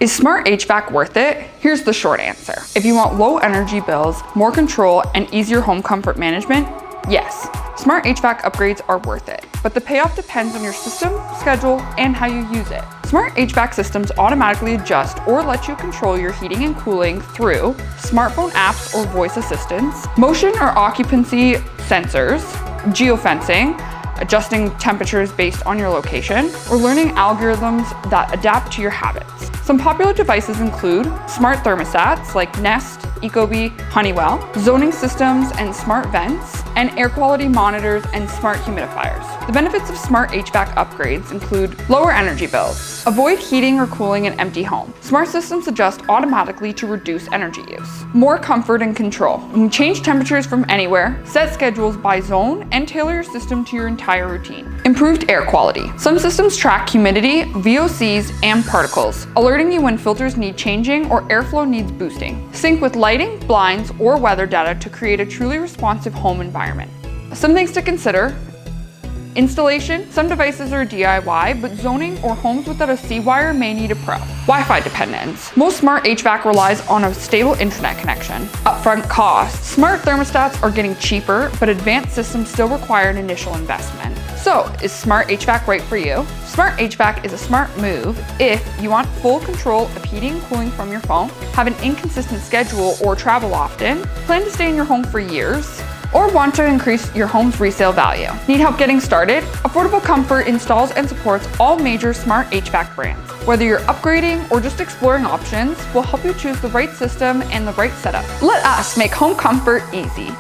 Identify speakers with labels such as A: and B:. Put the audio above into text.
A: Is smart HVAC worth it? Here's the short answer. If you want low energy bills, more control, and easier home comfort management, yes, smart HVAC upgrades are worth it. But the payoff depends on your system, schedule, and how you use it. Smart HVAC systems automatically adjust or let you control your heating and cooling through smartphone apps or voice assistants, motion or occupancy sensors, geofencing, adjusting temperatures based on your location, or learning algorithms that adapt to your habits. Some popular devices include smart thermostats like Nest, 𝑬𝒂𝒑, Honeywell, zoning systems and smart vents, and air quality monitors and smart humidifiers. The benefits of smart HVAC upgrades include lower energy bills, avoid heating or cooling an empty home. Smart systems adjust automatically to reduce energy use. More comfort and control. You can change temperatures from anywhere, set schedules by zone, and tailor your system to your entire routine. Improved air quality. Some systems track humidity, VOCs, and particles, alerting you when filters need changing or airflow needs boosting. Sync with lighting, blinds, or weather data to create a truly responsive home environment. Some things to consider. Installation, some devices are DIY, but zoning or homes without a C-wire may need a pro. Wi-Fi dependence. Most smart HVAC relies on a stable internet connection. Upfront costs. Smart thermostats are getting cheaper, but advanced systems still require an initial investment. So, is smart HVAC right for you? Smart HVAC is a smart move if you want full control of heating and cooling from your phone, have an inconsistent schedule or travel often, plan to stay in your home for years, or want to increase your home's resale value. Need help getting started? Affordable Comfort installs and supports all major smart HVAC brands. Whether you're upgrading or just exploring options, we'll help you choose the right system and the right setup. Let us make home comfort easy.